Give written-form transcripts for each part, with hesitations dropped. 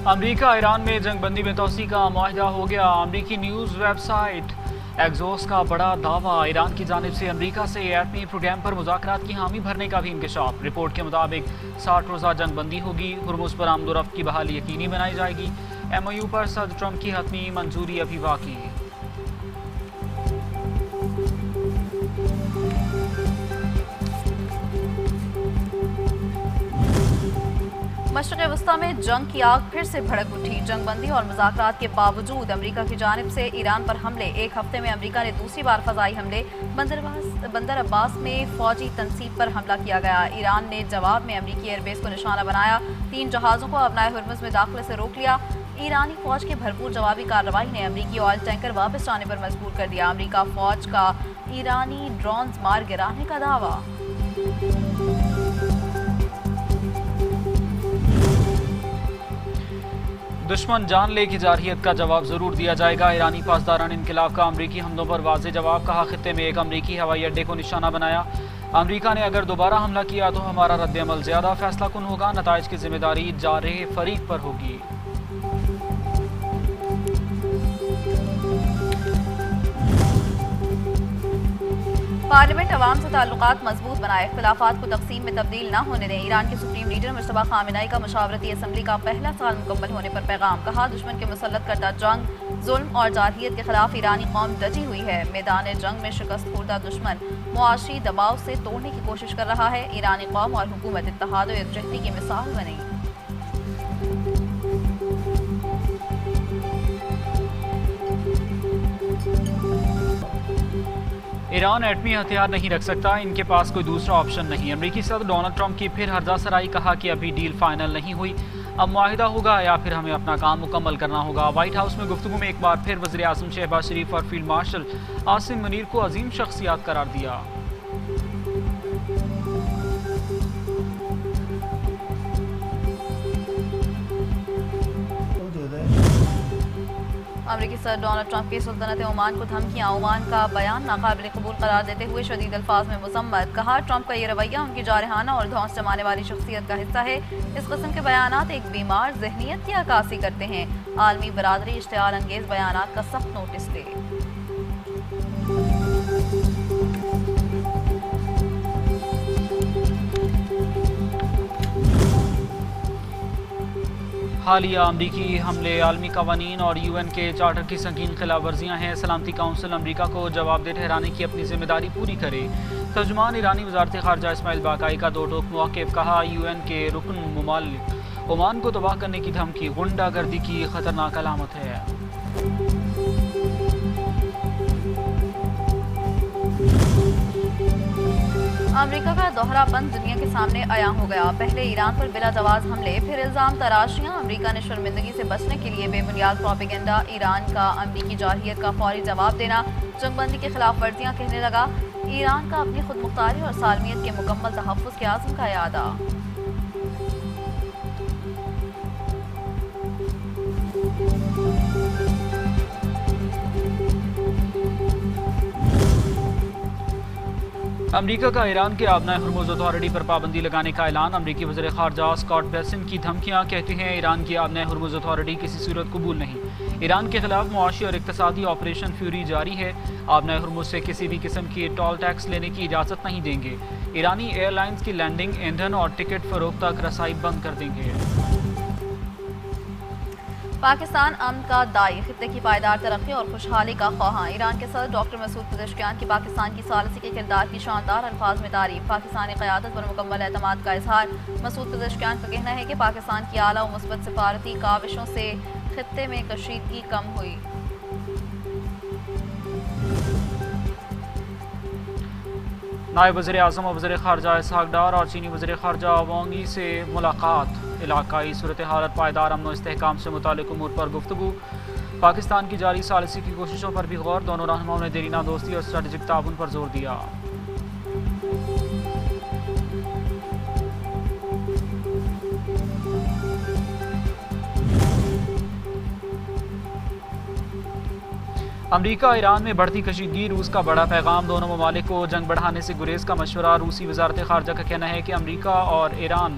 امریکہ ایران میں جنگ بندی میں توسیع کا معاہدہ ہو گیا۔ امریکی نیوز ویب سائٹ ایکزوس کا بڑا دعویٰ، ایران کی جانب سے امریکہ سے ایٹمی پروگرام پر مذاکرات کی حامی بھرنے کا بھی انکشاف۔ رپورٹ کے مطابق 60 روزہ جنگ بندی ہوگی، ہرمز پر آمد و رفت کی بحالی یقینی بنائی جائے گی۔ ایم او یو پر صدر ٹرمپ کی حتمی منظوری ابھی باقی۔ مشرق وسطی میں جنگ کی آگ پھر سے بھڑک اٹھی۔ جنگ بندی اور مذاکرات کے باوجود امریکہ کی جانب سے ایران پر حملے۔ ایک ہفتے میں امریکہ نے دوسری بار فضائی حملے۔ بندر عباس میں فوجی تنصیب پر حملہ کیا گیا۔ ایران نے جواب میں امریکی ایئر بیس کو نشانہ بنایا۔ 3 جہازوں کو ابنائے ہرمز میں داخلے سے روک لیا۔ ایرانی فوج کی بھرپور جوابی کارروائی نے امریکی آئل ٹینکر واپس جانے پر مجبور کر دیا۔ امریکہ فوج کا ایرانی ڈرونز مار گرانے کا دعویٰ۔ دشمن جان لے کی جارحیت کا جواب ضرور دیا جائے گا۔ ایرانی پاسداران انقلاب کا امریکی حملوں پر واضح جواب، کہا خطے میں ایک امریکی ہوائی اڈے کو نشانہ بنایا۔ امریکہ نے اگر دوبارہ حملہ کیا تو ہمارا رد عمل زیادہ فیصلہ کن ہوگا، نتائج کی ذمہ داری جارح فریق پر ہوگی۔ پارلیمنٹ عوام سے تعلقات مضبوط بنائے، اختلافات کو تقسیم میں تبدیل نہ ہونے دیں۔ ایران کے سپریم لیڈر مجتبیٰ خامنہئی کا مشاورتی اسمبلی کا پہلا سال مکمل ہونے پر پیغام، کہا دشمن کے مسلط کردہ جنگ، ظلم اور جارحیت کے خلاف ایرانی قوم ڈٹی ہوئی ہے۔ میدان جنگ میں شکست خوردہ دشمن معاشی دباؤ سے توڑنے کی کوشش کر رہا ہے۔ ایرانی قوم اور حکومت اتحاد و یکجہتی کی مثال بنی۔ ایران ایٹمی ہتھیار نہیں رکھ سکتا، ان کے پاس کوئی دوسرا آپشن نہیں۔ امریکی صدر ڈونلڈ ٹرمپ کی پھر ہرزہ سرائی، کہا کہ ابھی ڈیل فائنل نہیں ہوئی، اب معاہدہ ہوگا یا پھر ہمیں اپنا کام مکمل کرنا ہوگا۔ وائٹ ہاؤس میں گفتگو میں ایک بار پھر وزیر اعظم شہباز شریف اور فیلڈ مارشل عاصم منیر کو عظیم شخصیات قرار دیا۔ امریکی صدر ڈونلڈ ٹرمپ کی سلطنت عمان کو دھمکیاں، عمان کا بیان ناقابل قبول قرار دیتے ہوئے شدید الفاظ میں مذمت، کہا ٹرمپ کا یہ رویہ ان کی جارحانہ اور دھونس جمانے والی شخصیت کا حصہ ہے۔ اس قسم کے بیانات ایک بیمار ذہنیت کی عکاسی کرتے ہیں۔ عالمی برادری اشتعال انگیز بیانات کا سخت نوٹس لے۔ حالیہ امریکی حملے عالمی قوانین اور یو این کے چارٹر کی سنگین خلاف ورزیاں ہیں۔ سلامتی کونسل امریکہ کو جواب دہ ٹھہرانے کی اپنی ذمہ داری پوری کرے۔ ترجمان ایرانی وزارت خارجہ اسماعیل باقائی کا دو ٹوک موقف، کہا یو این کے رکن ممالک عمان کو تباہ کرنے کی دھمکی غنڈہ گردی کی خطرناک علامت ہے۔ امریکہ کا دوہرا بند دنیا کے سامنے عیاں ہو گیا۔ پہلے ایران پر بلا جواز حملے، پھر الزام تراشیاں۔ امریکہ نے شرمندگی سے بچنے کے لیے بے بنیاد پروپیگنڈا، ایران کا امریکی جارحیت کا فوری جواب دینا، جنگ بندی کی خلاف ورزیاں کہنے لگا۔ ایران کا اپنی خود مختاری اور سالمیت کے مکمل تحفظ کے عزم کا اعادہ۔ امریکہ کا ایران کے آبنائے ہرمز اتھارٹی پر پابندی لگانے کا اعلان۔ امریکی وزیر خارجہ اسکاٹ بیسنٹ کی دھمکیاں، کہتے ہیں ایران کی آبنائے ہرمز اتھارٹی کسی صورت قبول نہیں۔ ایران کے خلاف معاشی اور اقتصادی آپریشن فیوری جاری ہے۔ آبنائے ہرمز سے کسی بھی قسم کی ٹول ٹیکس لینے کی اجازت نہیں دیں گے۔ ایرانی ایئر لائنز کی لینڈنگ، ایندھن اور ٹکٹ فروخت تک رسائی بند کر دیں گے۔ پاکستان امن کا داعی، خطے کی پائیدار ترقی اور خوشحالی کا خواہاں۔ ایران کے صدر ڈاکٹر مسعود پزشکیان کی پاکستان کی ثالثی کے کردار کی شاندار الفاظ میں تعریف، پاکستانی قیادت پر مکمل اعتماد کا اظہار۔ مسعود پزشکیان کا کہنا ہے کہ پاکستان کی اعلیٰ و مثبت سفارتی کاوشوں سے خطے میں کشیدگی کم ہوئی۔ نائب وزیر اعظم اور وزیر خارجہ اسحاق ڈار اور چینی وزیر خارجہ وانگ ای سے ملاقات، علاقائی صورتحال، پائیدار امن و استحکام سے متعلق امور پر گفتگو۔ پاکستان کی جاری ثالثی کی کوششوں پر بھی غور، دونوں رہنماؤں نے دیرینہ دوستی اور اسٹریٹجک تعاون پر زور دیا۔ امریکہ ایران میں بڑھتی کشیدگی، روس کا بڑا پیغام، دونوں ممالک کو جنگ بڑھانے سے گریز کا مشورہ۔ روسی وزارت خارجہ کا کہنا ہے کہ امریکہ اور ایران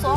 100